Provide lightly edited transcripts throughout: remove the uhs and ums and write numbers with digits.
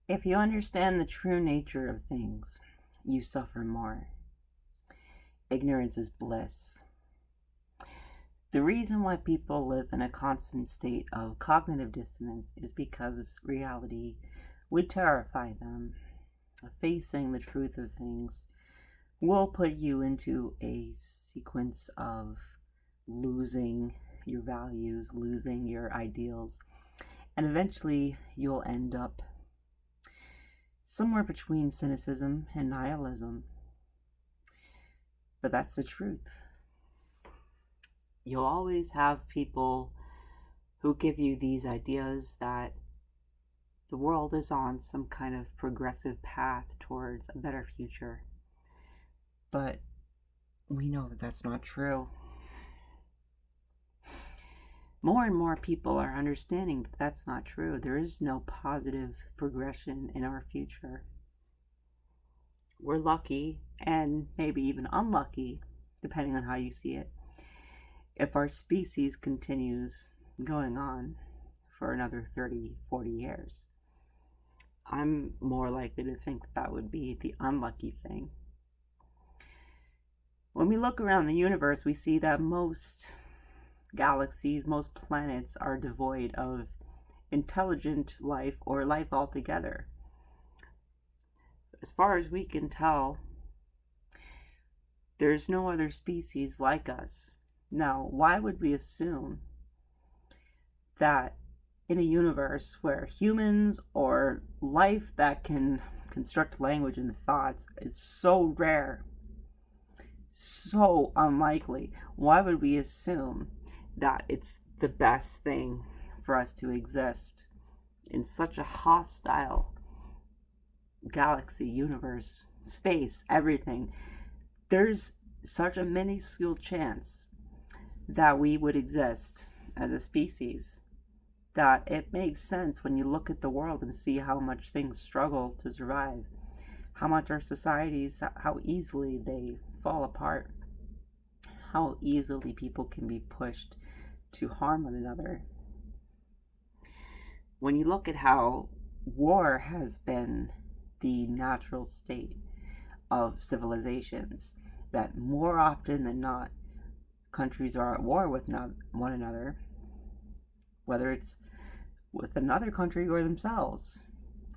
If you understand the true nature of things, you suffer more. Ignorance is bliss. The reason why people live in a constant state of cognitive dissonance is because reality would terrify them. Facing the truth of things will put you into a sequence of losing your values, losing your ideals, and eventually you'll end up somewhere between cynicism and nihilism. But that's the truth. You'll always have people who give you these ideas that the world is on some kind of progressive path towards a better future. But we know that that's not true. More and more people are understanding that that's not true. There is no positive progression in our future. We're lucky, and maybe even unlucky, depending on how you see it, if our species continues going on for another 30, 40 years. I'm more likely to think that would be the unlucky thing. When we look around the universe, we see that most galaxies, most planets are devoid of intelligent life or life altogether. As far as we can tell, there's no other species like us. Now, why would we assume that in a universe where humans or life that can construct language and thoughts is so rare, so unlikely, why would we assume that it's the best thing for us to exist in such a hostile galaxy, universe, space, everything? There's such a minuscule chance that we would exist as a species that it makes sense when you look at the world and see how much things struggle to survive, how much our societies, how easily they fall apart, how easily people can be pushed to harm one another. When you look at how war has been the natural state of civilizations, that more often than not, countries are at war with one another, whether it's with another country or themselves.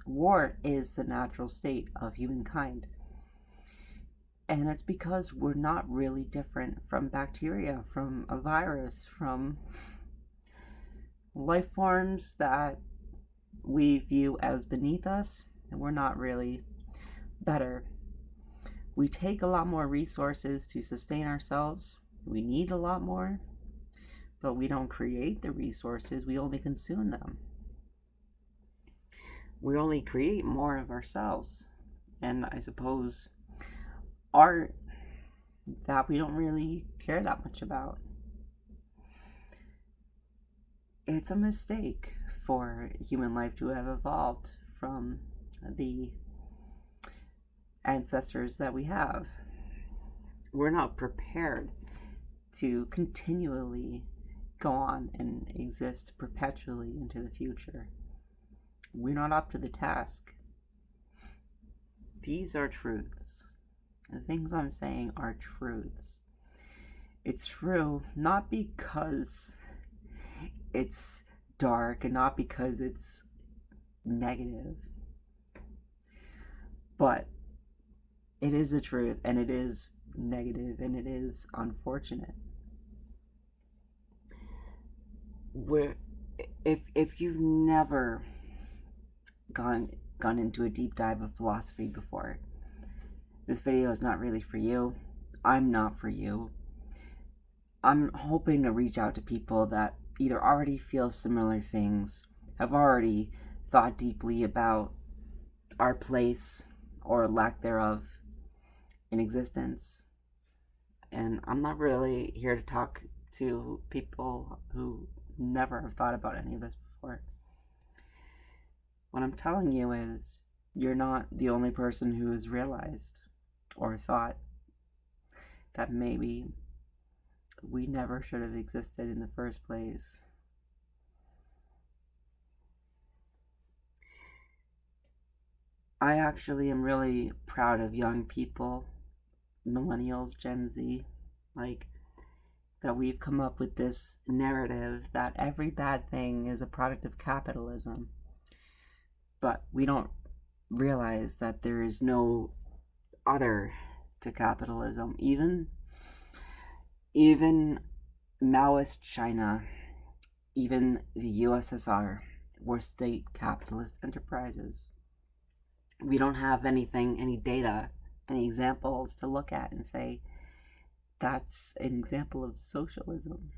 War is the natural state of humankind. And it's because we're not really different from bacteria, from a virus, from life forms that we view as beneath us, and we're not really better. We take a lot more resources to sustain ourselves. We need a lot more, but we don't create the resources, we only consume them. We only create more of ourselves. And I suppose art that we don't really care that much about. It's a mistake for human life to have evolved from the ancestors that we have. We're not prepared to continually go on and exist perpetually into the future. We're not up to the task. These are truths. The things I'm saying are truths. It's true not because it's dark and not because it's negative, but it is the truth, and it is negative, and it is unfortunate. If you've never gone into a deep dive of philosophy before, this video is not really for you. I'm not for you. I'm hoping to reach out to people that either already feel similar things, have already thought deeply about our place or lack thereof in existence. And I'm not really here to talk to people who never have thought about any of this before. What I'm telling you is, you're not the only person who has realized or thought that maybe we never should have existed in the first place. I actually am really proud of young people, millennials, Gen Z, like, that we've come up with this narrative that every bad thing is a product of capitalism. But we don't realize that there is no other to capitalism. Even Maoist China, even the USSR were state capitalist enterprises. We don't have anything, any data, any examples to look at and say that's an example of socialism.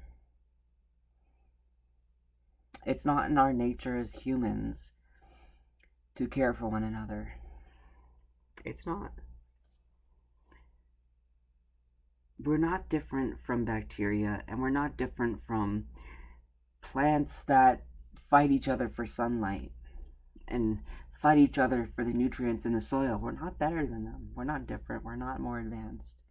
It's not in our nature as humans to care for one another. It's not. We're not different from bacteria, and we're not different from plants that fight each other for sunlight and fight each other for the nutrients in the soil. We're not better than them. We're not different. We're not more advanced.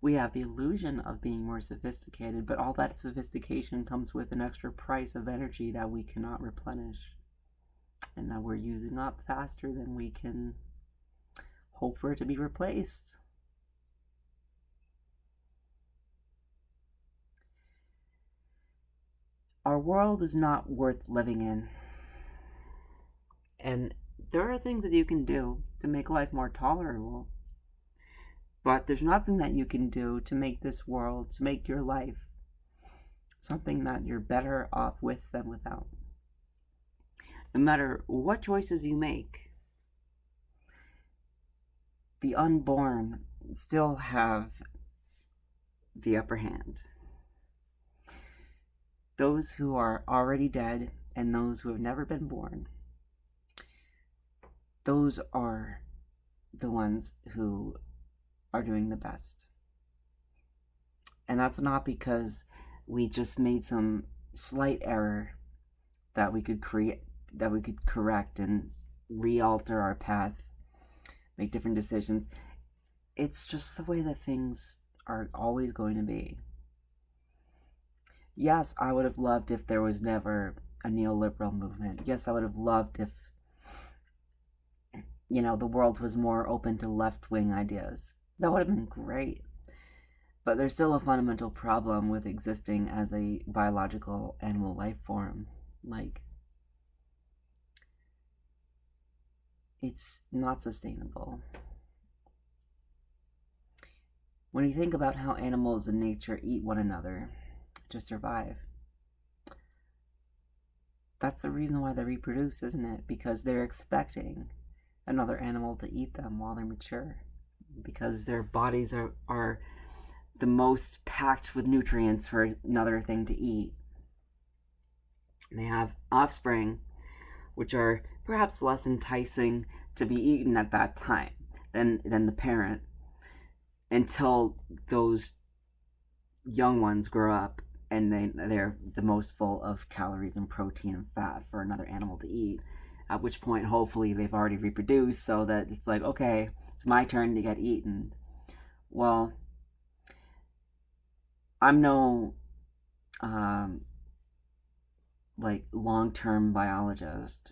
We have the illusion of being more sophisticated, but all that sophistication comes with an extra price of energy that we cannot replenish, and that we're using up faster than we can hope for it to be replaced. Our world is not worth living in. And there are things that you can do to make life more tolerable. But there's nothing that you can do to make this world, to make your life something that you're better off with than without. No matter what choices you make, the unborn still have the upper hand. Those who are already dead and those who have never been born, those are the ones who are doing the best. And that's not because we just made some slight error that we could correct and re-alter our path, make different decisions. It's just the way that things are always going to be. Yes, I would have loved if there was never a neoliberal movement. Yes, I would have loved if, the world was more open to left-wing ideas. That would have been great. But there's still a fundamental problem with existing as a biological animal life form. It's not sustainable. When you think about how animals in nature eat one another to survive, that's the reason why they reproduce, isn't it? Because they're expecting another animal to eat them while they're mature. Because their bodies are the most packed with nutrients for another thing to eat. They have offspring, which are perhaps less enticing to be eaten at that time than the parent, until those young ones grow up and they're the most full of calories and protein and fat for another animal to eat, at which point hopefully they've already reproduced, so that it's like, okay, it's my turn to get eaten. Well, I'm no long-term biologist,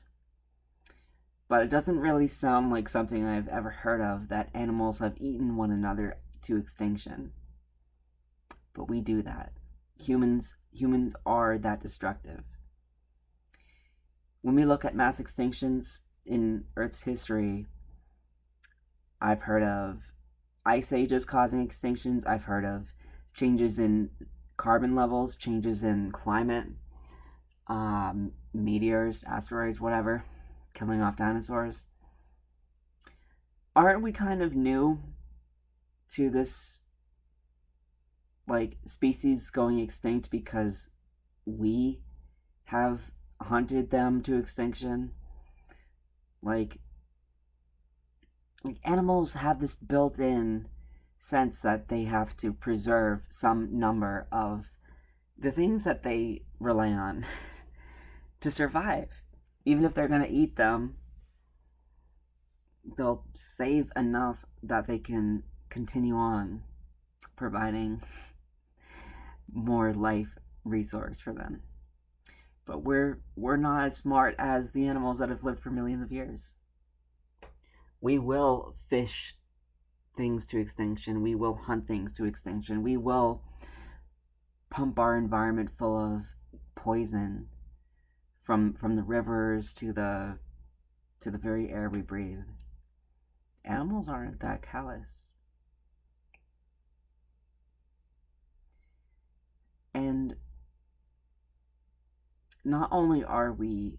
but it doesn't really sound like something I've ever heard of, that animals have eaten one another to extinction. But we do that. Humans are that destructive. When we look at mass extinctions in Earth's history, I've heard of ice ages causing extinctions. I've heard of changes in carbon levels, changes in climate, meteors, asteroids, whatever, killing off dinosaurs. Aren't we kind of new to this, species going extinct because we have hunted them to extinction? Animals have this built-in sense that they have to preserve some number of the things that they rely on to survive. Even if they're going to eat them, they'll save enough that they can continue on providing more life resource for them. but we're not as smart as the animals that have lived for millions of years. We will fish things to extinction. We will hunt things to extinction. We will pump our environment full of poison from the rivers to the very air we breathe. Animals aren't that callous. And not only are we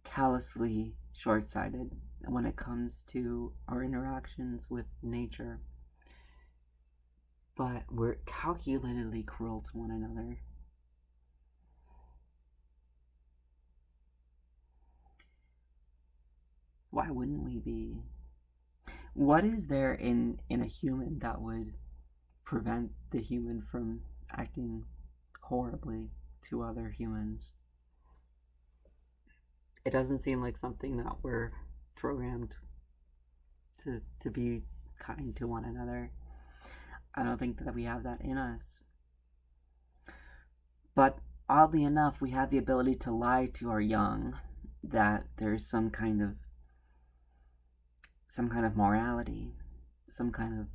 callously short-sighted when it comes to our interactions with nature, but we're calculatedly cruel to one another. Why wouldn't we be? What is there in a human that would prevent the human from acting horribly to other humans? It doesn't seem like something that we're programmed to be kind to one another. I don't think that we have that in us. But oddly enough, we have the ability to lie to our young that there's some kind of morality, some kind of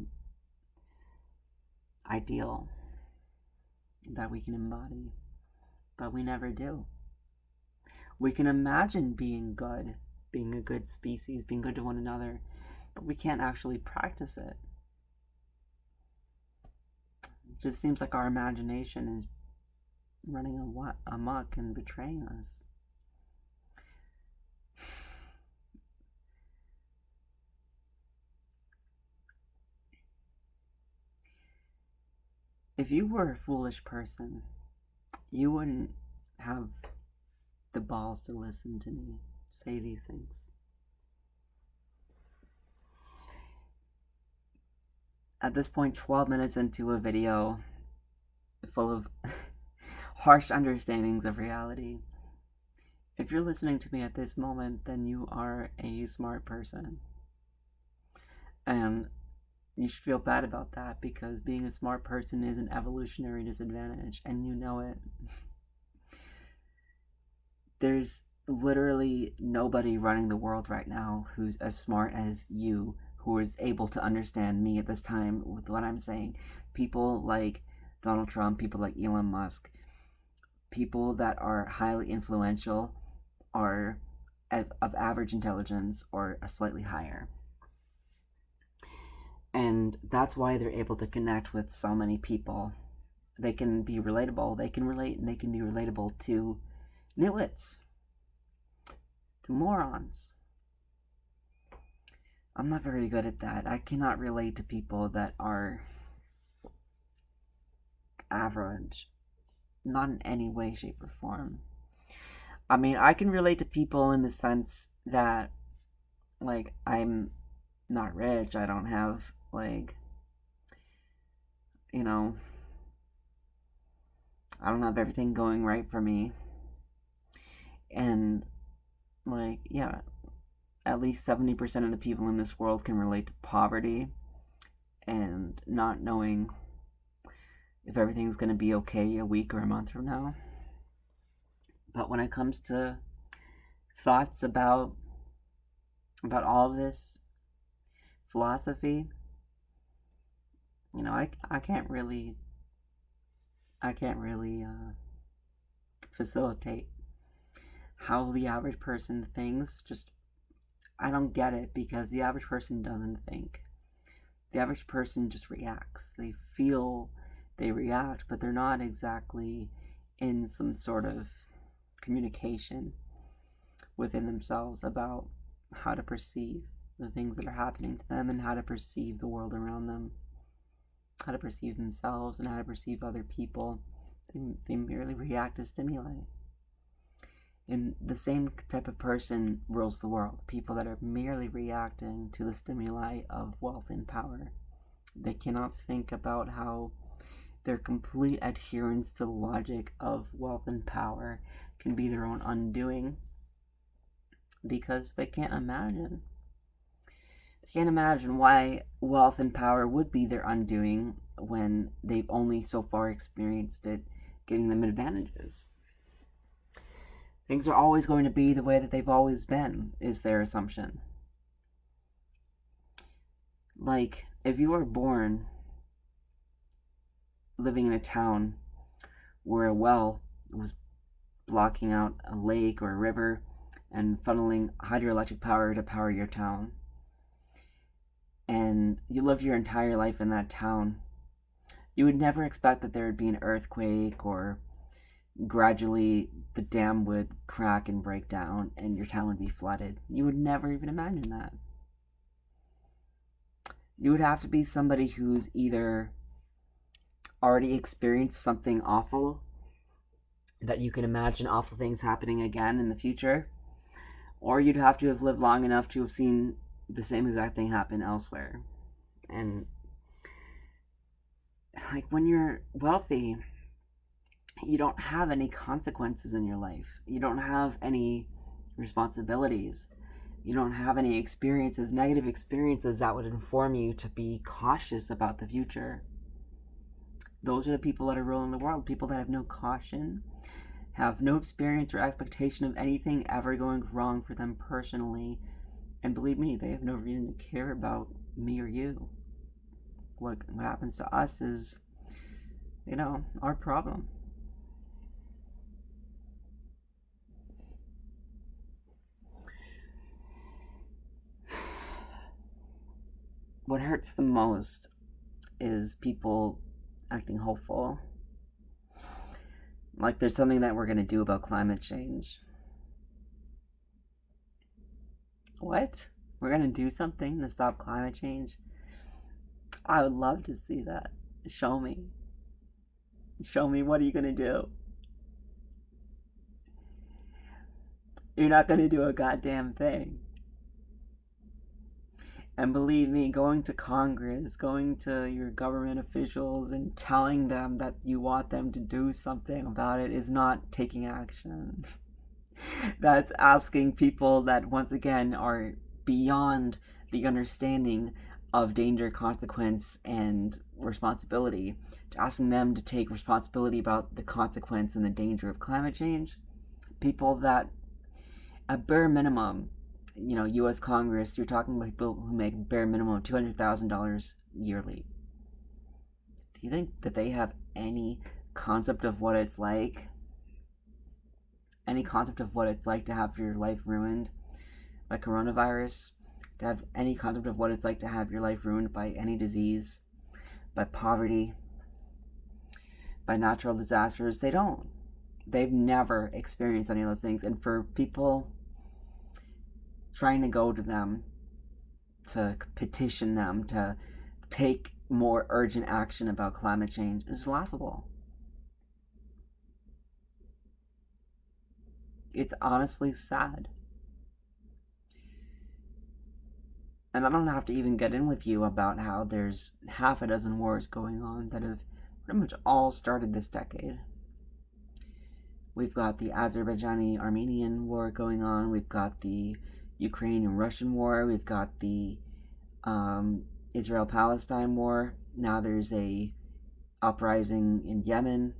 ideal that we can embody, but we never do. We can imagine being good, being a good species, being good to one another, but we can't actually practice it. It just seems like our imagination is running amok and betraying us. If you were a foolish person, you wouldn't have the balls to listen to me say these things. At this point, 12 minutes into a video full of harsh understandings of reality, if you're listening to me at this moment, then you are a smart person. And you should feel bad about that, because being a smart person is an evolutionary disadvantage, and you know it. There's literally nobody running the world right now who's as smart as you, who is able to understand me at this time with what I'm saying. People like Donald Trump, people like Elon Musk, people that are highly influential are of average intelligence or slightly higher. And that's why they're able to connect with so many people. They can be relatable, they can relate, and they can be relatable to nitwits, to morons. I'm not very good at that. I cannot relate to people that are average. Not in any way, shape, or form. I mean, I can relate to people in the sense that, like, I'm not rich. I don't have, like, you know, I don't have everything going right for me. And, like, yeah, at least 70% of the people in this world can relate to poverty and not knowing if everything's going to be okay a week or a month from now. But when it comes to thoughts about all of this philosophy, you know, I can't really facilitate how the average person thinks. Just, I don't get it, because the average person doesn't think. The average person just reacts. They feel, they react, but they're not exactly in some sort of communication within themselves about how to perceive the things that are happening to them and how to perceive the world around them, how to perceive themselves and how to perceive other people. They merely react to stimuli. And the same type of person rules the world. People that are merely reacting to the stimuli of wealth and power. They cannot think about how their complete adherence to the logic of wealth and power can be their own undoing, because they can't imagine. They can't imagine why wealth and power would be their undoing when they've only so far experienced it giving them advantages. Things are always going to be the way that they've always been, is their assumption. Like, if you were born living in a town where a well was blocking out a lake or a river and funneling hydroelectric power to power your town, and you lived your entire life in that town, you would never expect that there would be an earthquake or gradually the dam would crack and break down and your town would be flooded. You would never even imagine that. You would have to be somebody who's either already experienced something awful, that you can imagine awful things happening again in the future, or you'd have to have lived long enough to have seen the same exact thing happen elsewhere. And like, when you're wealthy, you don't have any consequences in your life. You don't have any responsibilities. You don't have any experiences, negative experiences that would inform you to be cautious about the future. Those are the people that are ruling the world. People that have no caution, have no experience or expectation of anything ever going wrong for them personally. And believe me, they have no reason to care about me or you. What happens to us is, our problem. What hurts the most is people acting hopeful. Like there's something that we're going to do about climate change. What? We're going to do something to stop climate change? I would love to see that. Show me. Show me, what are you going to do? You're not going to do a goddamn thing. And believe me, going to Congress, going to your government officials and telling them that you want them to do something about it is not taking action. That's asking people that, once again, are beyond the understanding of danger, consequence, and responsibility, to asking them to take responsibility about the consequence and the danger of climate change. People that, at bare minimum, U.S. Congress, you're talking about people who make bare minimum of $200,000 yearly. Do you think that they have any concept of what it's like? Any concept of what it's like to have your life ruined by coronavirus? To have any concept of what it's like to have your life ruined by any disease, by poverty, by natural disasters? They don't. They've never experienced any of those things. And for people trying to go to them, to petition them to take more urgent action about climate change, is laughable. It's honestly sad. And I don't have to even get in with you about how there's half a dozen wars going on that have pretty much all started this decade. We've got the Azerbaijani-Armenian war going on. We've got the Ukrainian-Russian war. We've got the Israel-Palestine war. Now there's a uprising in Yemen.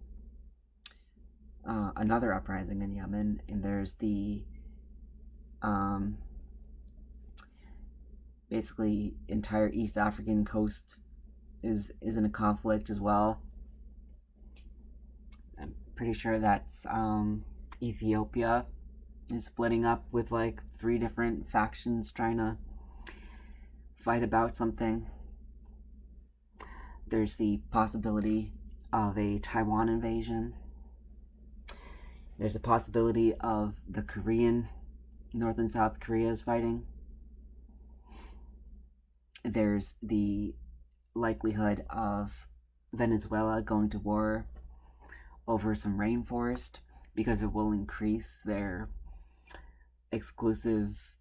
Another uprising in Yemen. And there's the basically entire East African coast is in a conflict as well. I'm pretty sure that's Ethiopia is splitting up with like 3 different factions trying to fight about something. There's the possibility of a Taiwan invasion. There's a possibility of the North and South Koreas fighting. There's the likelihood of Venezuela going to war over some rainforest because it will increase their exclusive,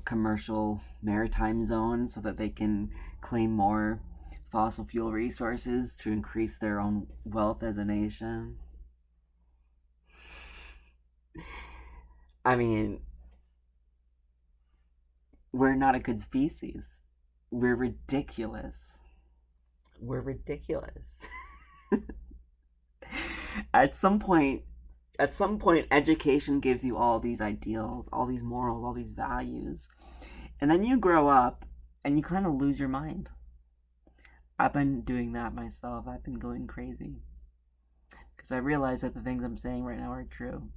commercial maritime zone so that they can claim more fossil fuel resources to increase their own wealth as a nation. I mean, we're not a good species. We're ridiculous. We're ridiculous. At some point, At some point, education gives you all these ideals, all these morals, all these values. And then you grow up and you kind of lose your mind. I've been doing that myself. I've been going crazy. Because I realize that the things I'm saying right now are true.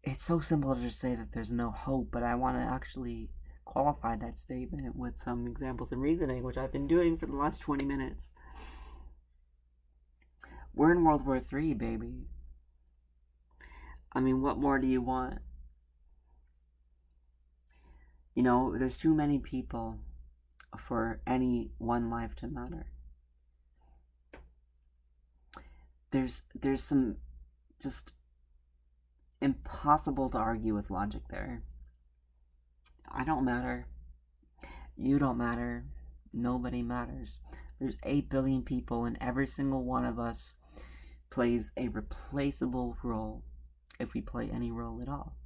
It's so simple to just say that there's no hope, but I want to actually qualify that statement with some examples and reasoning, which I've been doing for the last 20 minutes. We're in World War III, baby. I mean, what more do you want? You know, there's too many people for any one life to matter. There's some just impossible to argue with logic there. I don't matter. You don't matter. Nobody matters. There's 8 billion people, and every single one of us plays a replaceable role if we play any role at all.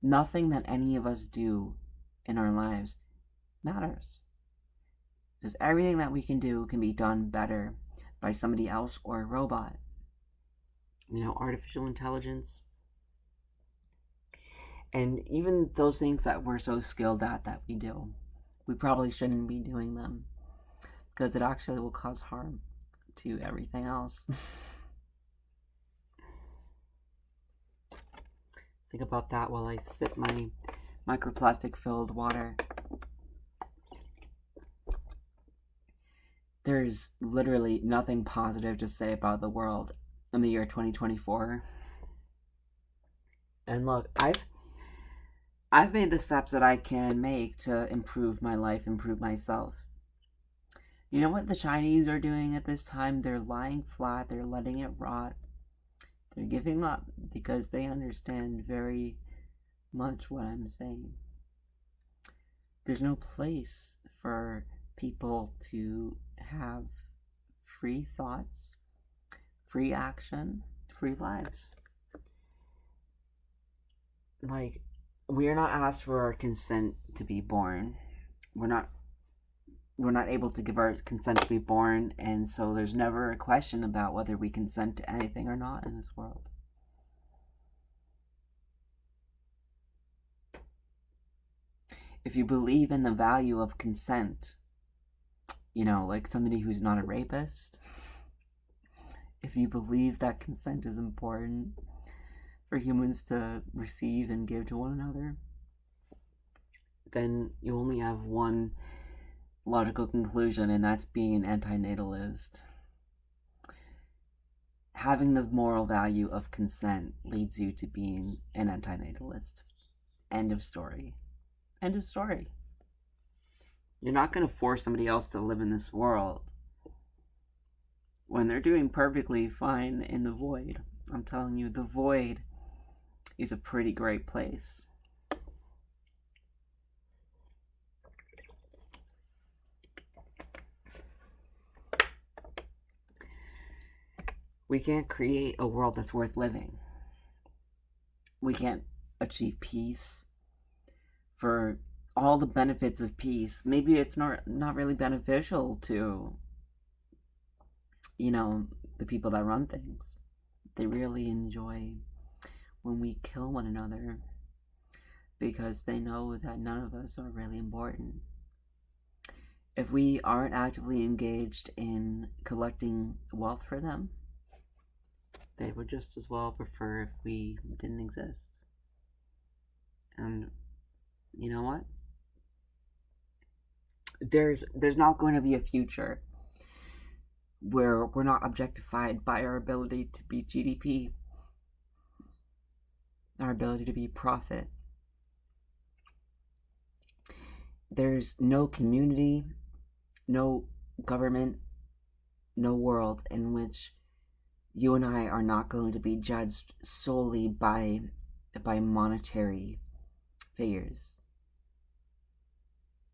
Nothing that any of us do in our lives matters. Because everything that we can do can be done better by somebody else or a robot. You know, artificial intelligence. And even those things that we're so skilled at that we do, we probably shouldn't be doing them. Because it actually will cause harm to everything else. Think about that while I sip my microplastic filled water. There's literally nothing positive to say about the world in the year 2024. And look, I've made the steps that I can make to improve my life, improve myself. You know what the Chinese are doing at this time? They're lying flat, they're letting it rot. They're giving up because they understand very much what I'm saying. There's no place for people to have free thoughts, free action, free lives. Like, we are not asked for our consent to be born. We're not able to give our consent to be born, and so there's never a question about whether we consent to anything or not in this world. If you believe in the value of consent, you know, like somebody who's not a rapist, if you believe that consent is important for humans to receive and give to one another, then you only have one logical conclusion, and that's being anti-natalist. Having the moral value of consent leads you to being an anti-natalist. End of story. End of story. You're not going to force somebody else to live in this world when they're doing perfectly fine in the void. I'm telling you, the void is a pretty great place. We can't create a world that's worth living. We can't achieve peace for all the benefits of peace. Maybe it's not really beneficial to, you know, the people that run things. They really enjoy when we kill one another because they know that none of us are really important. If we aren't actively engaged in collecting wealth for them, they would just as well prefer if we didn't exist. And you know what? There's not going to be a future where we're not objectified by our ability to be GDP, our ability to be profit. There's no community, no government, no world in which you and I are not going to be judged solely by monetary figures.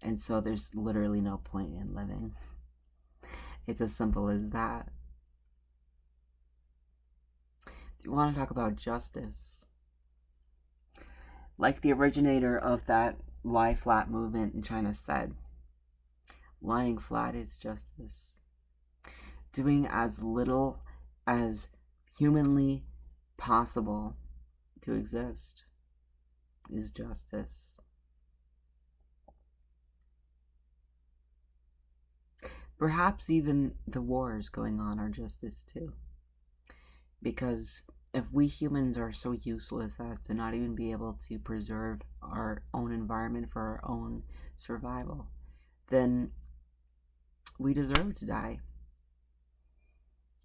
And so there's literally no point in living. It's as simple as that. If you want to talk about justice, like the originator of that lie flat movement in China said, lying flat is justice. doing as little as humanly possible to exist is justice. Perhaps even the wars going on are justice too. Because if we humans are so useless as to not even be able to preserve our own environment for our own survival, then we deserve to die.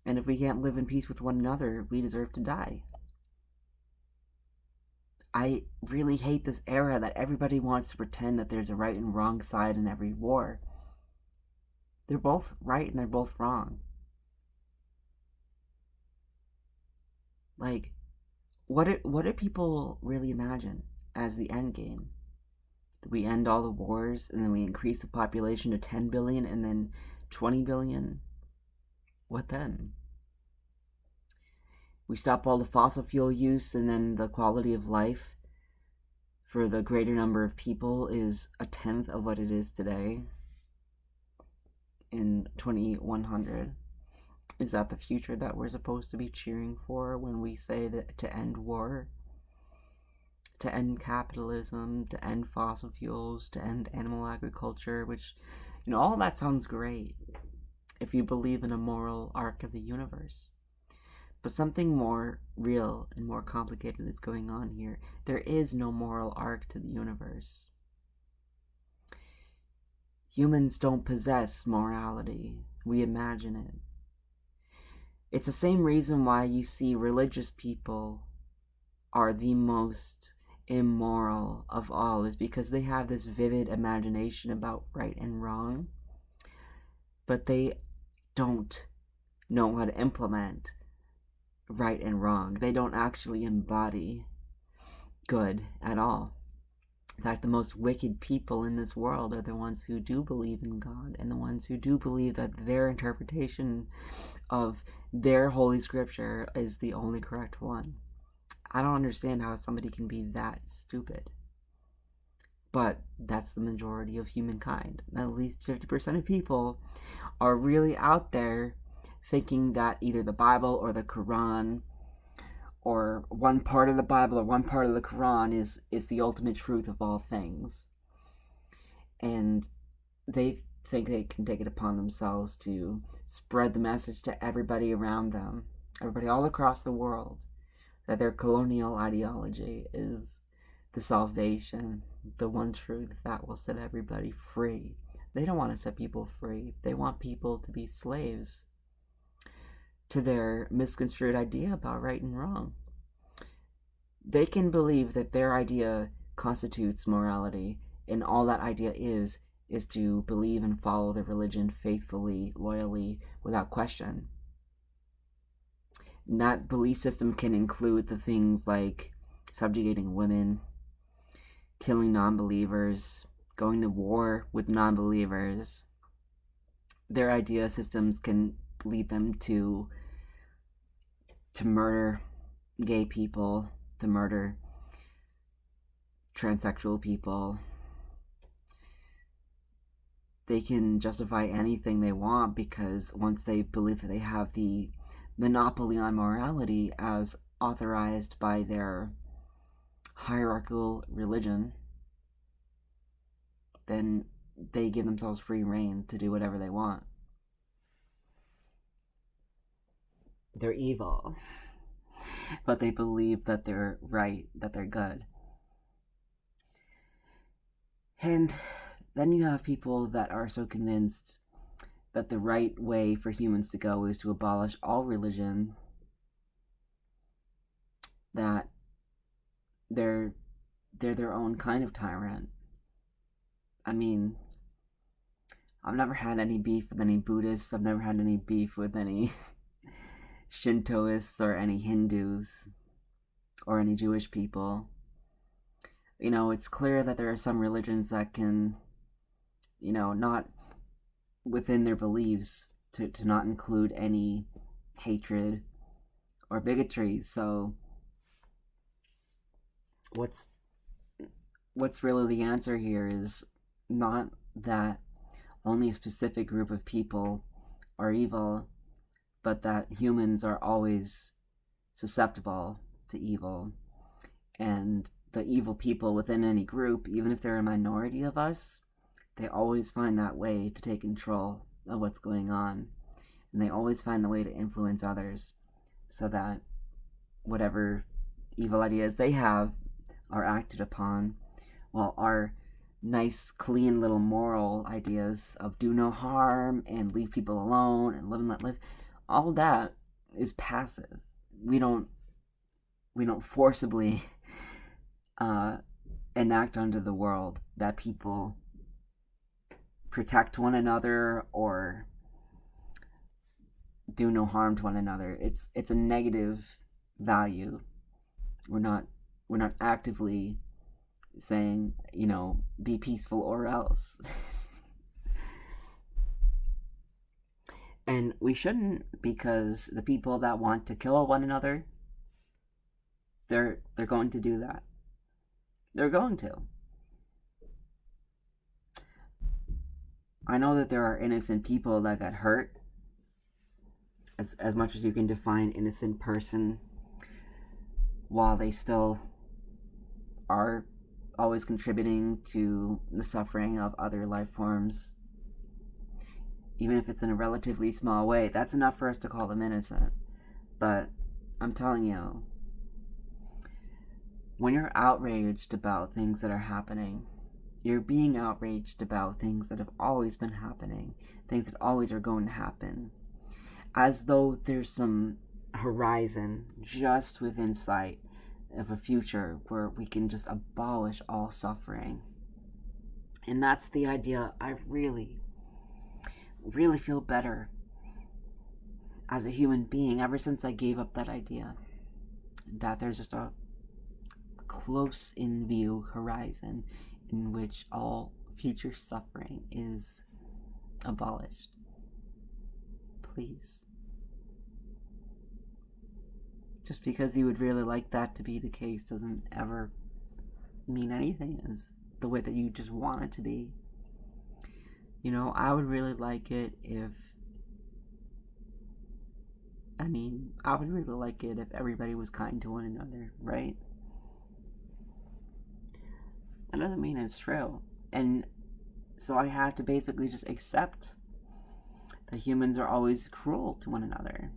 And if we can't live in peace with one another, we deserve to die. I really hate this era that everybody wants to pretend that there's a right and wrong side in every war. They're both right and they're both wrong. Like, what do people really imagine as the end game? That we end all the wars and then we increase the population to 10 billion and then 20 billion? What then? We stop all the fossil fuel use and then the quality of life for the greater number of people is a tenth of what it is today in 2100. Is that the future that we're supposed to be cheering for when we say that to end war? To end capitalism, to end fossil fuels, to end animal agriculture, which, all that sounds great if you believe in a moral arc of the universe. But something more real and more complicated is going on here. There is no moral arc to the universe. Humans don't possess morality. We imagine it. It's the same reason why you see religious people are the most immoral of all, is because they have this vivid imagination about right and wrong, but they don't know how to implement right and wrong. They don't actually embody good at all. In fact, the most wicked people in this world are the ones who do believe in God and the ones who do believe that their interpretation of their holy scripture is the only correct one. I don't understand how somebody can be that stupid. But that's the majority of humankind. At least 50% of people are really out there thinking that either the Bible or the Quran or one part of the Bible or one part of the Quran is the ultimate truth of all things. And they think they can take it upon themselves to spread the message to everybody around them, everybody all across the world, that their colonial ideology is the salvation, the one truth that will set everybody free. They don't want to set people free. They want people to be slaves to their misconstrued idea about right and wrong. They can believe that their idea constitutes morality, and all that idea is to believe and follow the religion faithfully, loyally, without question. And that belief system can include the things like subjugating women, killing non-believers, going to war with non-believers. Their idea systems can lead them to murder gay people, to murder transsexual people. They can justify anything they want because once they believe that they have the monopoly on morality as authorized by their hierarchical religion, then they give themselves free rein to do whatever they want. They're evil, but they believe that they're right, that they're good. And then you have people that are so convinced that the right way for humans to go is to abolish all religion, that they're their own kind of tyrant. I mean, I've never had any beef with any Buddhists. I've never had any beef with any Shintoists or any Hindus or any Jewish people. It's clear that there are some religions that can, not within their beliefs to not include any hatred or bigotry. So what's really the answer here is not that only a specific group of people are evil, but that humans are always susceptible to evil, and the evil people within any group, even if they're a minority of us, they always find that way to take control of what's going on, and they always find the way to influence others so that whatever evil ideas they have are acted upon, while our nice, clean little moral ideas of do no harm and leave people alone and live and let live, all that is passive. We don't forcibly enact onto the world that people protect one another or do no harm to one another. It's a negative value. We're not actively saying, be peaceful or else. And we shouldn't, because the people that want to kill one another, they're going to do that. They're going to. I know that there are innocent people that got hurt. As much as you can define innocent person, while they still are always contributing to the suffering of other life forms, even if it's in a relatively small way, that's enough for us to call them innocent. But I'm telling you, when you're outraged about things that are happening, you're being outraged about things that have always been happening, things that always are going to happen, as though there's some horizon just within sight of a future where we can just abolish all suffering. And that's the idea. I really feel better as a human being ever since I gave up that idea, that there's just a close in view horizon in which all future suffering is abolished. Please. Just because you would really like that to be the case doesn't ever mean anything as the way that you just want it to be. I would really like it if everybody was kind to one another, right? That doesn't mean it's true. And so I have to basically just accept that humans are always cruel to one another.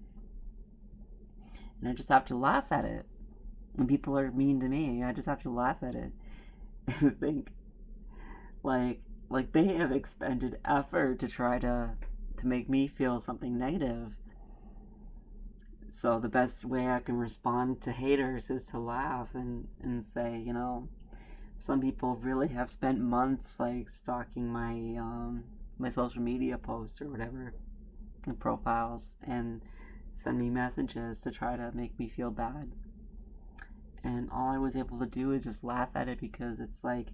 And I just have to laugh at it. When people are mean to me, I just have to laugh at it and think, like they have expended effort to try to make me feel something negative. So the best way I can respond to haters is to laugh and say, some people really have spent months stalking my my social media posts or whatever, and profiles, and send me messages to try to make me feel bad. And all I was able to do is just laugh at it, because it's like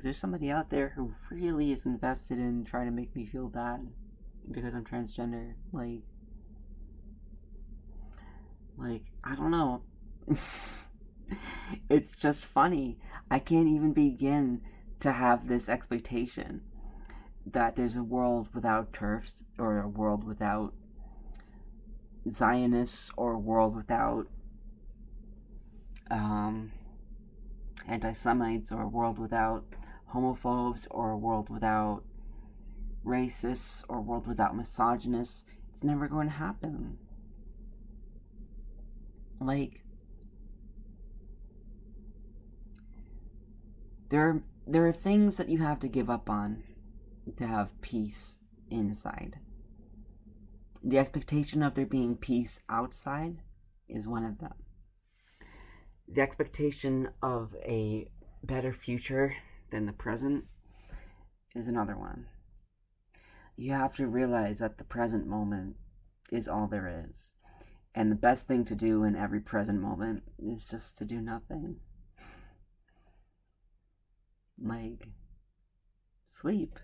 there's somebody out there who really is invested in trying to make me feel bad because I'm transgender. I don't know. It's just funny. I can't even begin to have this expectation that there's a world without TERFs, or a world without Zionists, or a world without anti-Semites, or a world without homophobes, or a world without racists, or a world without misogynists. It's never going to happen. There are things that you have to give up on to have peace inside. The expectation of there being peace outside is one of them. The expectation of a better future than the present is another one. You have to realize that the present moment is all there is. And the best thing to do in every present moment is just to do nothing. Sleep.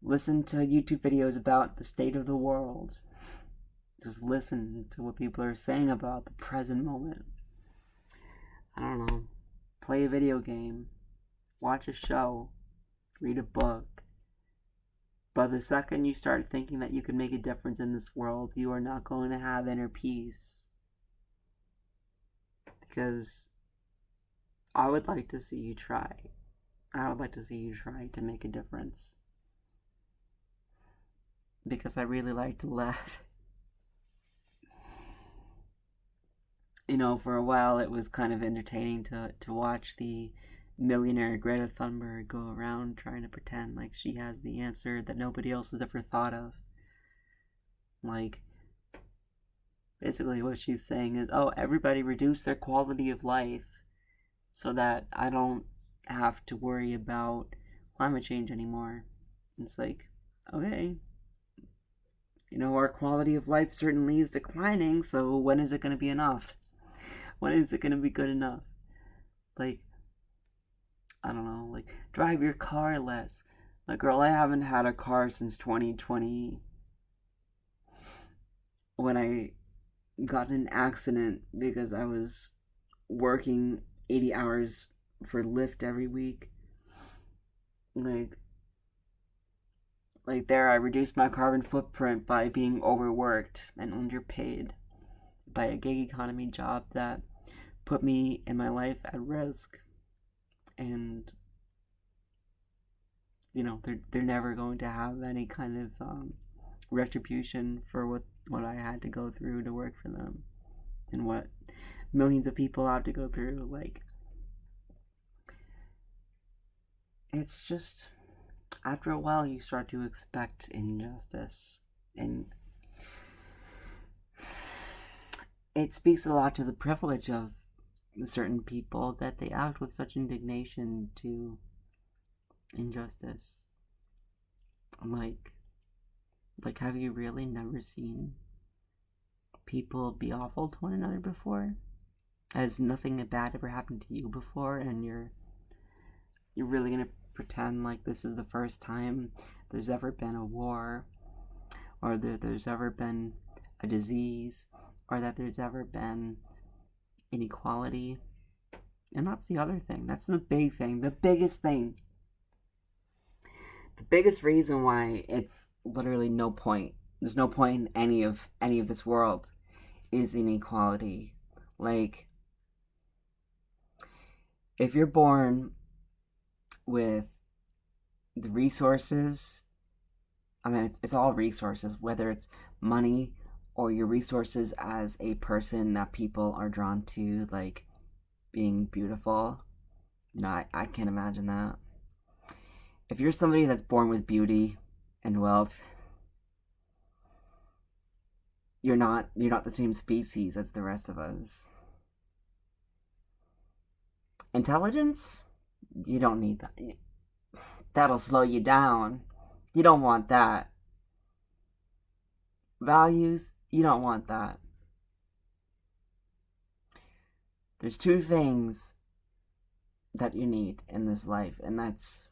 Listen to YouTube videos about the state of the world. Just listen to what people are saying about the present moment. I don't know. Play a video game. Watch a show. Read a book. But the second you start thinking that you can make a difference in this world, you are not going to have inner peace. Because I would like to see you try. I would like to see you try to make a difference. Because I really like to laugh. You know, for a while it was kind of entertaining to watch the millionaire Greta Thunberg go around trying to pretend like she has the answer that nobody else has ever thought of. Like, basically what she's saying is, oh, everybody reduce their quality of life so that I don't have to worry about climate change anymore. It's like, okay, you know, our quality of life certainly is declining, so when is it going to be enough? When is it going to be good enough? Like, I don't know, like, drive your car less. Like, girl, I haven't had a car since 2020 when I got in an accident because I was working 80 hours for Lyft every week. Like there, I reduced my carbon footprint by being overworked and underpaid by a gig economy job that put me and my life at risk. And, you know, they're never going to have any kind of retribution for what I had to go through to work for them and what millions of people have to go through. Like, it's just, after a while you start to expect injustice, and it speaks a lot to the privilege of certain people that they act with such indignation to injustice. Like have you really never seen people be awful to one another before? Has nothing bad ever happened to you before, and you're really gonna pretend like this is the first time there's ever been a war, or there's ever been a disease, or that there's ever been inequality? And that's the other thing. That's the big thing. The biggest thing. The biggest reason why it's literally no point. There's no point in any of this world is inequality. Like, if you're born with the resources, I mean, it's all resources, whether it's money or your resources as a person that people are drawn to, like being beautiful. You know, I can't imagine that. If you're somebody that's born with beauty and wealth, you're not the same species as the rest of us. Intelligence? You don't need that. That'll slow you down. You don't want that. Values? You don't want that. There's two things that you need in this life, and that's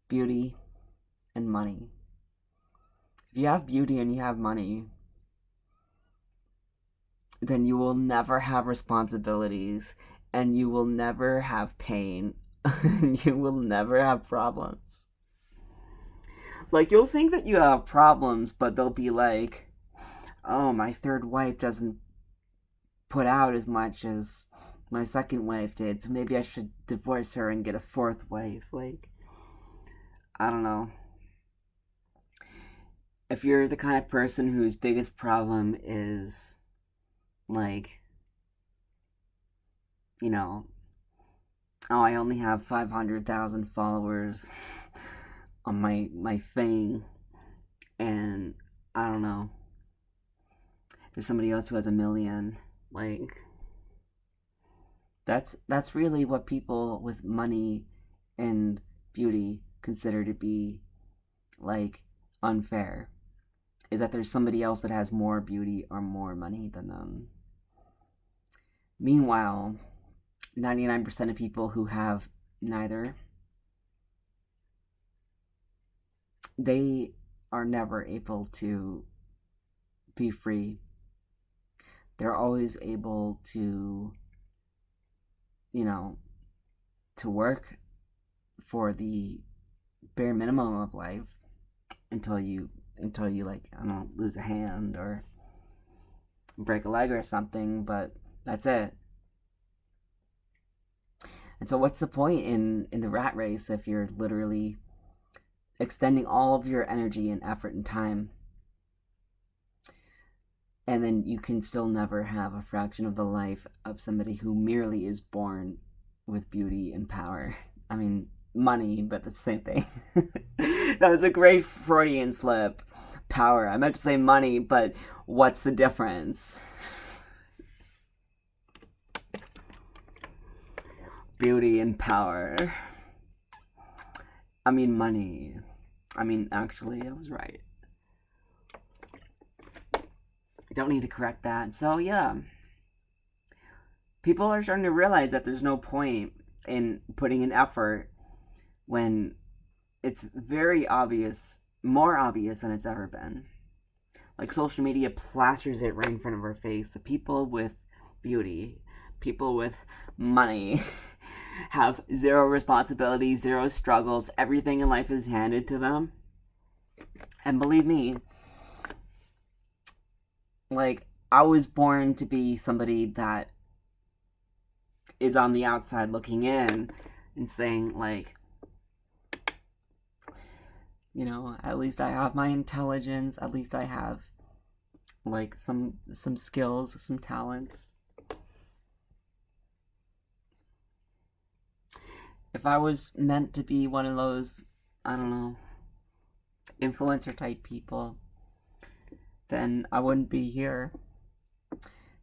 beauty and money. If you have beauty and you have money, then you will never have responsibilities, and you will never have pain, and you will never have problems. Like, you'll think that you have problems, but they'll be like, oh, my third wife doesn't put out as much as my second wife did, so maybe I should divorce her and get a fourth wife. Like, I don't know. If you're the kind of person whose biggest problem is, like, you know, oh, I only have 500,000 followers on my thing, and I don't know, there's somebody else who has 1 million. Like, that's really what people with money and beauty consider to be, like, unfair, is that there's somebody else that has more beauty or more money than them. Meanwhile, 99% of people who have neither, they are never able to be free. They're always able to, you know, to work for the bare minimum of life, until you like, I don't know, lose a hand or break a leg or something, but that's it. And so what's the point in the rat race if you're literally extending all of your energy and effort and time, and then you can still never have a fraction of the life of somebody who merely is born with beauty and power? I mean, money, but that's the same thing. That was a great Freudian slip. Power. I meant to say money, but what's the difference? Beauty and power. I mean, money. I mean, actually, I was right. I don't need to correct that. So, yeah. People are starting to realize that there's no point in putting in effort when it's very obvious, more obvious than it's ever been. Like, social media plasters it right in front of our face. The people with beauty, people with money have zero responsibility, zero struggles. Everything in life is handed to them. And believe me, like, I was born to be somebody that is on the outside looking in and saying, like, you know, at least I have my intelligence, at least I have, like, some skills, some talents. If I was meant to be one of those, I don't know, influencer type people, then I wouldn't be here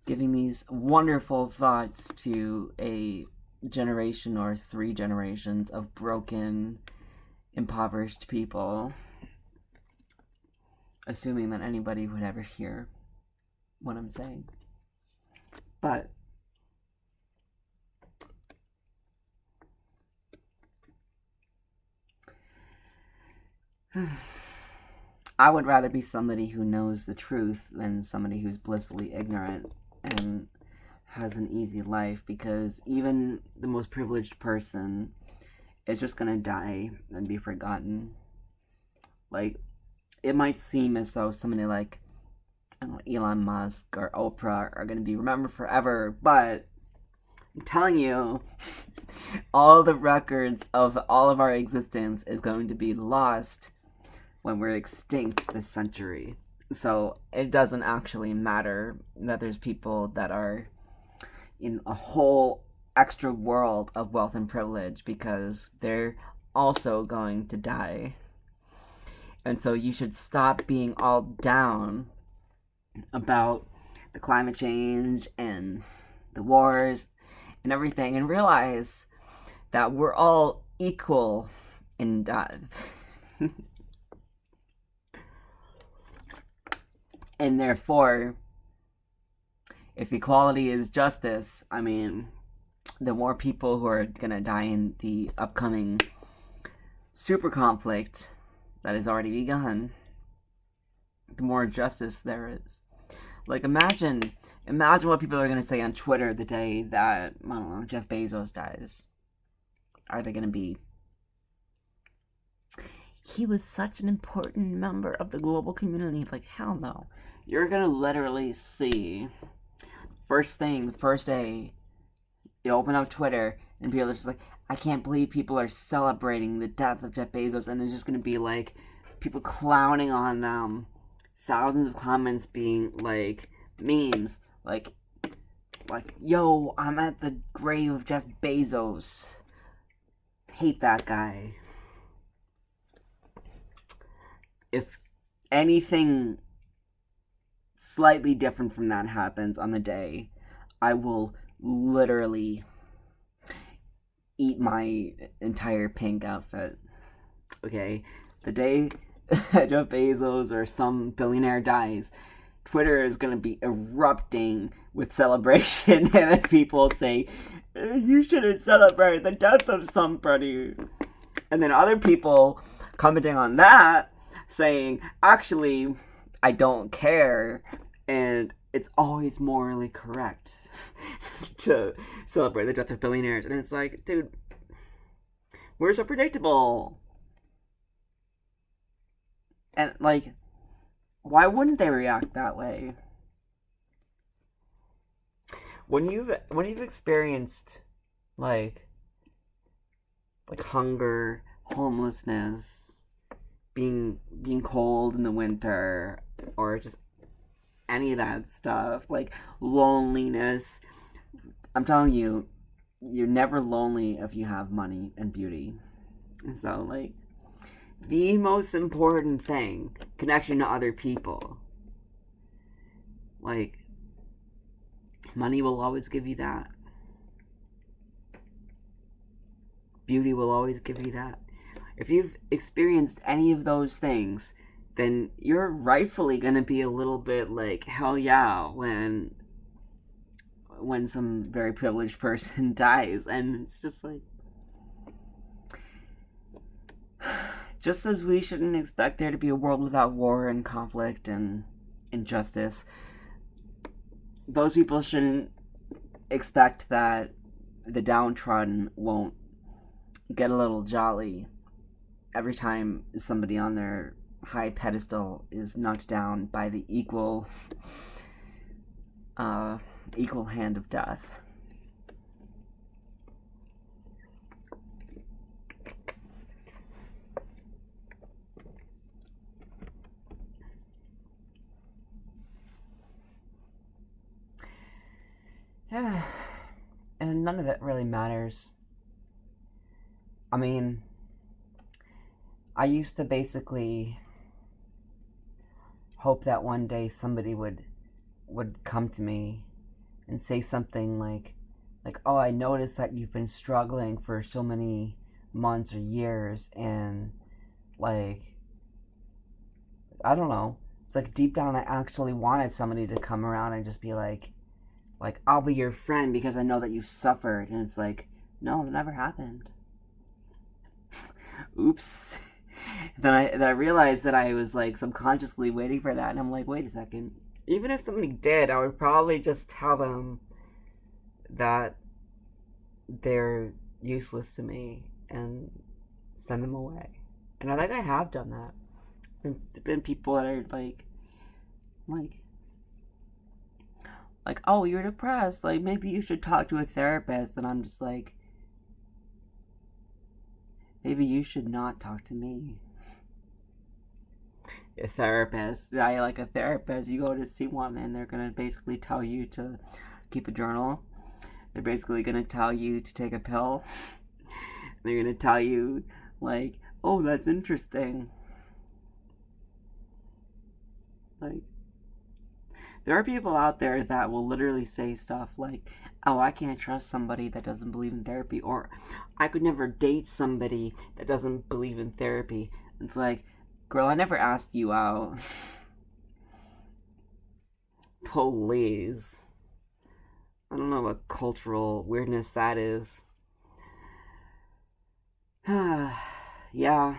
giving these wonderful thoughts to a generation or 3 generations of broken, impoverished people, assuming that anybody would ever hear what I'm saying. But I would rather be somebody who knows the truth than somebody who's blissfully ignorant and has an easy life, because even the most privileged person is just gonna die and be forgotten. Like, it might seem as though somebody like, I don't know, Elon Musk or Oprah are gonna be remembered forever, but I'm telling you, all the records of all of our existence is going to be lost when we're extinct this century. So it doesn't actually matter that there's people that are in a whole extra world of wealth and privilege, because they're also going to die. And so you should stop being all down about the climate change and the wars and everything, and realize that we're all equal in death. And therefore, if equality is justice, I mean, the more people who are going to die in the upcoming super conflict that has already begun, the more justice there is. Like, imagine what people are going to say on Twitter the day that, I don't know, Jeff Bezos dies. Are they going to be, he was such an important member of the global community? Like, hell no. You're going to literally see, first thing, the first day, you open up Twitter, and people are just like, I can't believe people are celebrating the death of Jeff Bezos, and there's just going to be, like, people clowning on them, thousands of comments being, like, memes, like, yo, I'm at the grave of Jeff Bezos. Hate that guy. If anything slightly different from that happens on the day, I will literally eat my entire pink outfit. Okay? The day Jeff Bezos or some billionaire dies, Twitter is going to be erupting with celebration, and then people say, you shouldn't celebrate the death of somebody. And then other people commenting on that, saying, actually, I don't care, and it's always morally correct to celebrate the death of billionaires. And it's like, dude, we're so predictable. And like, why wouldn't they react that way? When you've experienced like hunger, homelessness, being cold in the winter, or just any of that stuff, like loneliness. I'm telling you, you're never lonely if you have money and beauty. And so, like, the most important thing, connection to other people. Like, money will always give you that. Beauty will always give you that. If you've experienced any of those things, then you're rightfully gonna be a little bit like, hell yeah, when some very privileged person dies. And it's just like, just as we shouldn't expect there to be a world without war and conflict and injustice, those people shouldn't expect that the downtrodden won't get a little jolly every time somebody on their high pedestal is knocked down by the equal hand of death. And none of it really matters. I mean, I used to basically hope that one day somebody would come to me and say something like, oh, I noticed that you've been struggling for so many months or years, and like, I don't know, it's like deep down I actually wanted somebody to come around and just be like, I'll be your friend because I know that you've suffered. And it's like, no, it never happened. Oops. Then I realized that I was like subconsciously waiting for that, and I'm like, wait a second. Even if somebody did, I would probably just tell them that they're useless to me and send them away. And I think I have done that. There've been people that are like, oh, you're depressed, like maybe you should talk to a therapist. And I'm just like, maybe you should not talk to me. A therapist, like a therapist, you go to see one and they're gonna basically tell you to keep a journal. They're basically gonna tell you to take a pill. They're gonna tell you like, oh, that's interesting. Like, there are people out there that will literally say stuff like, oh, I can't trust somebody that doesn't believe in therapy, or I could never date somebody that doesn't believe in therapy. It's like, girl, I never asked you out. Please. I don't know what cultural weirdness that is. Yeah.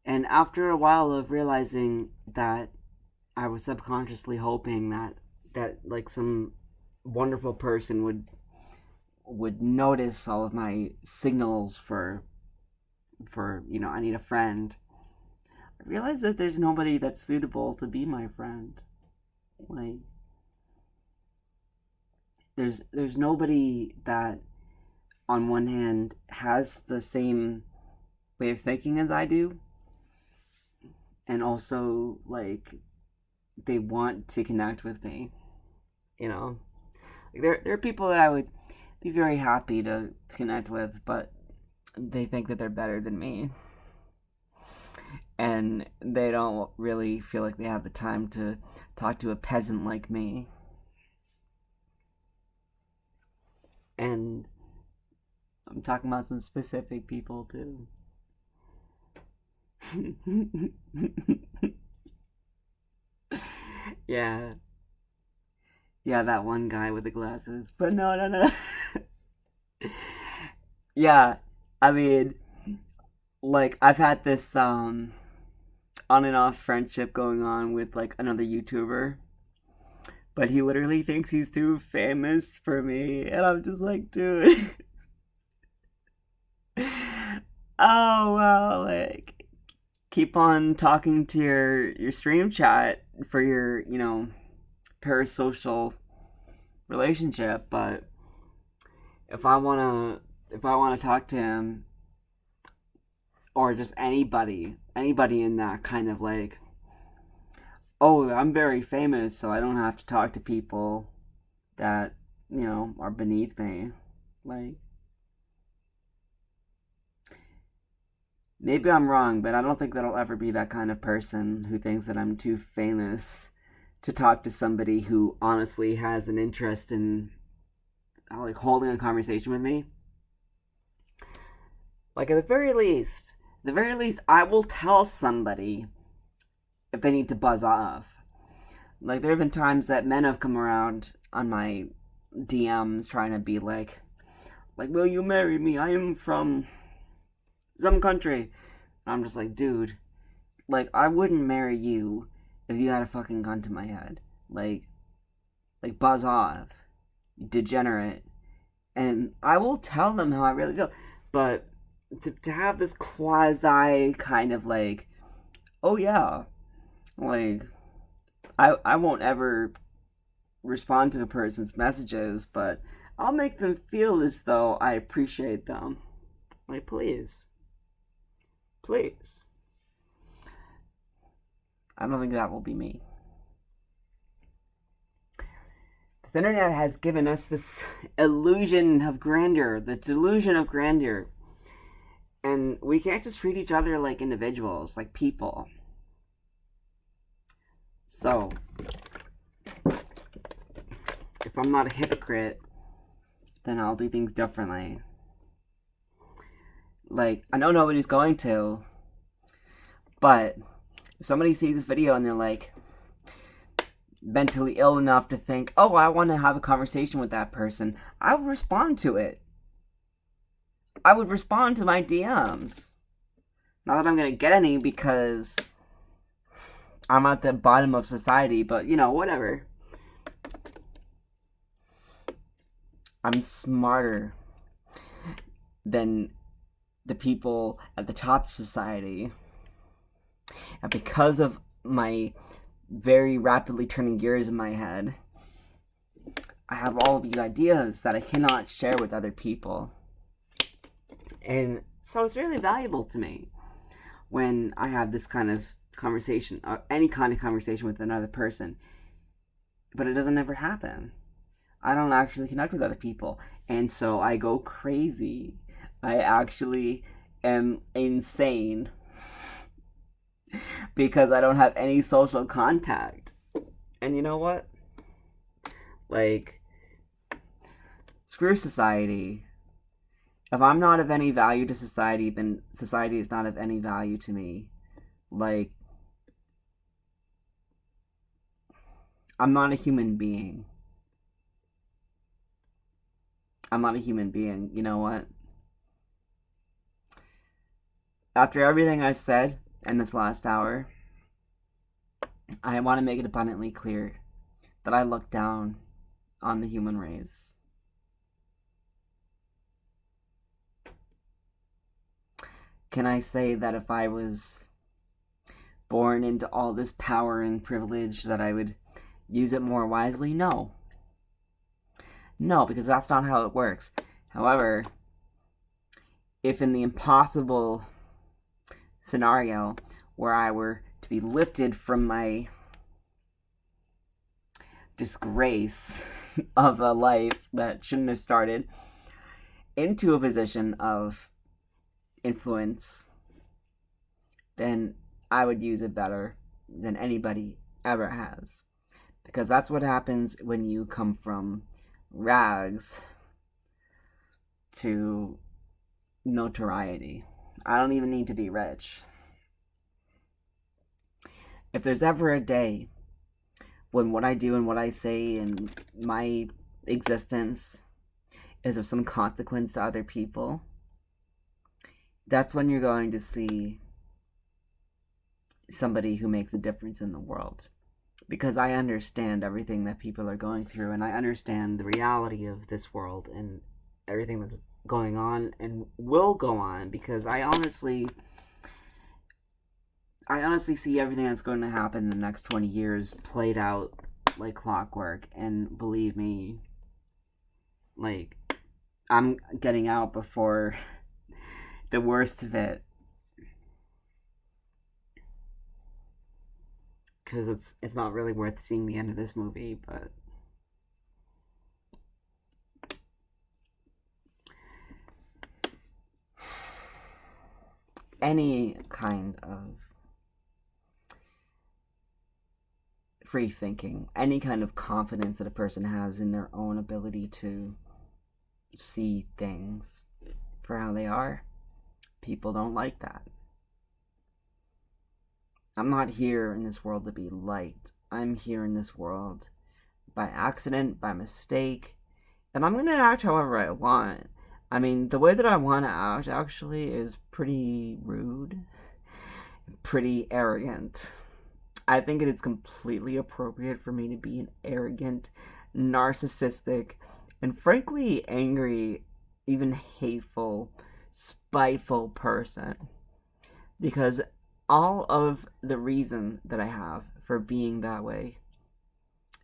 And after a while of realizing that I was subconsciously hoping that like some wonderful person would notice all of my signals for I need a friend. I realized that there's nobody that's suitable to be my friend. Like, there's nobody that on one hand has the same way of thinking as I do, and also like they want to connect with me. There are people that I would be very happy to connect with, but they think that they're better than me, and they don't really feel like they have the time to talk to a peasant like me. And I'm talking about some specific people too. Yeah, that one guy with the glasses. But no. Yeah, I mean, like, I've had this on and off friendship going on with like another YouTuber, but he literally thinks he's too famous for me, and I'm just like, dude. Oh, well, like, keep on talking to your stream chat for your, parasocial relationship. But if I wanna talk to him, or just anybody in that kind of like, oh, I'm very famous, so I don't have to talk to people that, are beneath me. Like, maybe I'm wrong, but I don't think that I'll ever be that kind of person who thinks that I'm too famous to talk to somebody who honestly has an interest in, like, holding a conversation with me. Like, at the very least, I will tell somebody if they need to buzz off. Like, there have been times that men have come around on my DMs trying to be like, will you marry me? I am from some country. And I'm just like, dude, like, I wouldn't marry you if you had a fucking gun to my head. Like buzz off, you degenerate. And I will tell them how I really feel. But to have this quasi kind of like, oh yeah, like, I won't ever respond to a person's messages, but I'll make them feel as though I appreciate them. Like, please. Please. I don't think that will be me. This internet has given us this illusion of grandeur, the delusion of grandeur. And we can't just treat each other like individuals, like people. So, if I'm not a hypocrite, then I'll do things differently. Like, I know nobody's going to, but if somebody sees this video and they're like mentally ill enough to think, oh, I want to have a conversation with that person, I would respond to it. I would respond to my DMs. Not that I'm going to get any because I'm at the bottom of society, but, whatever. I'm smarter than the people at the top of society. And because of my very rapidly turning gears in my head, I have all of these ideas that I cannot share with other people. And so it's really valuable to me when I have this kind of conversation, any kind of conversation with another person. But it doesn't ever happen. I don't actually connect with other people. And so I go crazy. I actually am insane because I don't have any social contact. And you know what? Like, screw society. If I'm not of any value to society, then society is not of any value to me. Like, I'm not a human being. I'm not a human being. You know what? After everything I've said in this last hour, I want to make it abundantly clear that I look down on the human race. Can I say that if I was born into all this power and privilege that I would use it more wisely? No. No, because that's not how it works. However, if in the impossible scenario where I were to be lifted from my disgrace of a life that shouldn't have started into a position of influence, then I would use it better than anybody ever has. Because that's what happens when you come from rags to notoriety. I don't even need to be rich. If there's ever a day when what I do and what I say and my existence is of some consequence to other people, that's when you're going to see somebody who makes a difference in the world. Because I understand everything that people are going through, and I understand the reality of this world and everything that's going on and will go on, because I honestly I honestly see everything that's going to happen in the next 20 years played out like clockwork, and believe me, like, I'm getting out before the worst of it. Because it's not really worth seeing the end of this movie, but any kind of free thinking, any kind of confidence that a person has in their own ability to see things for how they are, people don't like that. I'm not here in this world to be liked. I'm here in this world by accident, by mistake, and I'm gonna act however I want. I mean, the way that I want to act actually is pretty rude, pretty arrogant. I think it is completely appropriate for me to be an arrogant, narcissistic, and frankly angry, even hateful, spiteful person. Because all of the reason that I have for being that way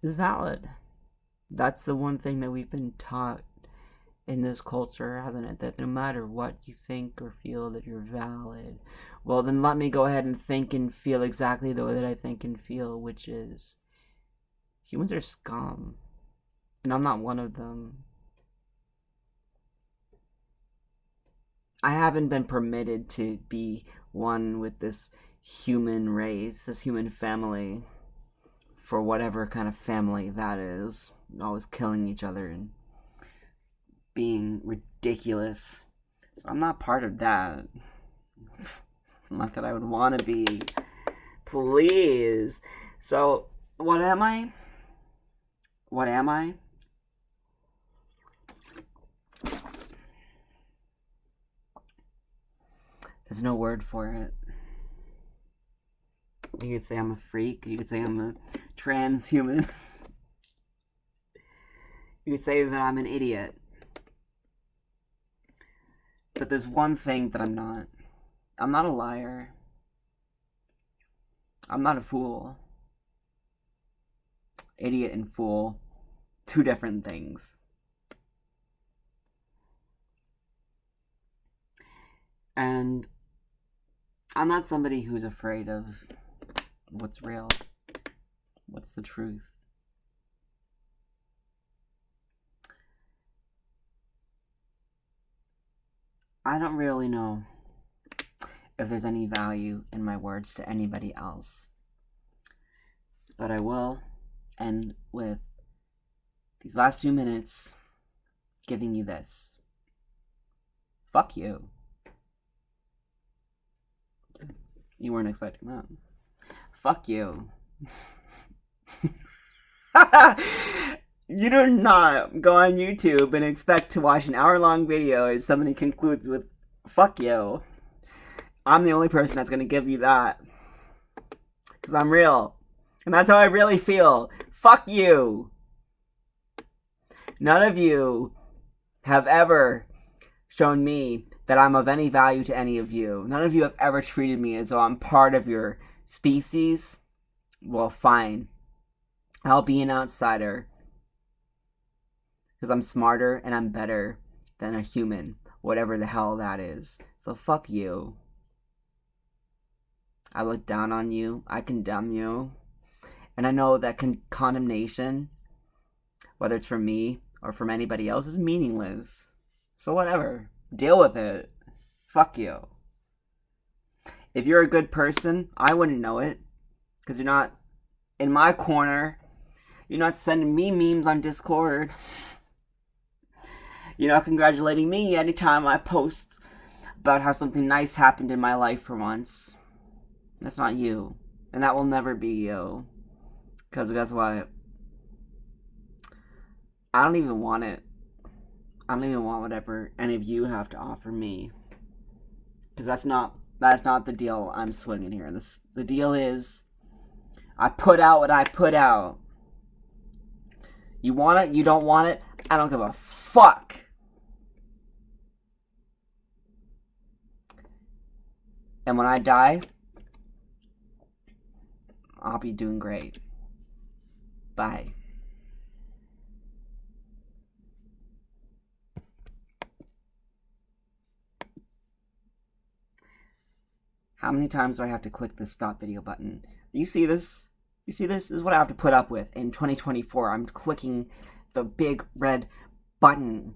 is valid. That's the one thing that we've been taught in this culture, hasn't it? That no matter what you think or feel, that you're valid. Well, then let me go ahead and think and feel exactly the way that I think and feel, which is humans are scum. And I'm not one of them. I haven't been permitted to be one with this human race, this human family, for whatever kind of family that is. Always killing each other and being ridiculous. So I'm not part of that. Not that I would want to be. Please. So, what am I? What am I? There's no word for it. You could say I'm a freak. You could say I'm a transhuman. You could say that I'm an idiot. But there's one thing that I'm not. I'm not a liar. I'm not a fool. Idiot and fool, two different things. And I'm not somebody who's afraid of what's real, what's the truth. I don't really know if there's any value in my words to anybody else. But I will end with these last 2 minutes giving you this. Fuck you. You weren't expecting that. Fuck you. You do not go on YouTube and expect to watch an hour-long video as somebody concludes with fuck you. I'm the only person that's going to give you that. Because I'm real. And that's how I really feel. Fuck you. None of you have ever shown me that I'm of any value to any of you. None of you have ever treated me as though I'm part of your species. Well, fine. I'll be an outsider. Because I'm smarter and I'm better than a human. Whatever the hell that is. So fuck you. I look down on you. I condemn you. And I know that condemnation, whether it's from me or from anybody else, is meaningless. So whatever. Deal with it. Fuck you. If you're a good person, I wouldn't know it. Because you're not in my corner. You're not sending me memes on Discord. You're not congratulating me anytime I post about how something nice happened in my life for once. That's not you. And that will never be you. Because guess what? I don't even want it. I don't even want whatever any of you have to offer me. Because that's not the deal I'm swinging here. The deal is, I put out what I put out. You want it? You don't want it? I don't give a fuck. And when I die, I'll be doing great. Bye. How many times do I have to click the stop video button? You see this? You see this? This is what I have to put up with in 2024. I'm clicking the big red button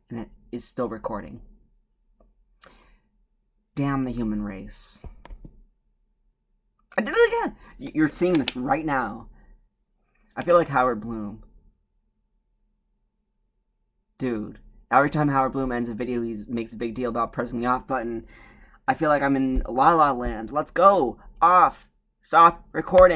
and it is still recording. Damn the human race. I did it again! You're seeing this right now. I feel like Howard Bloom. Dude, every time Howard Bloom ends a video, he makes a big deal about pressing the off button. I feel like I'm in La La Land. Let's go! Off! Stop recording!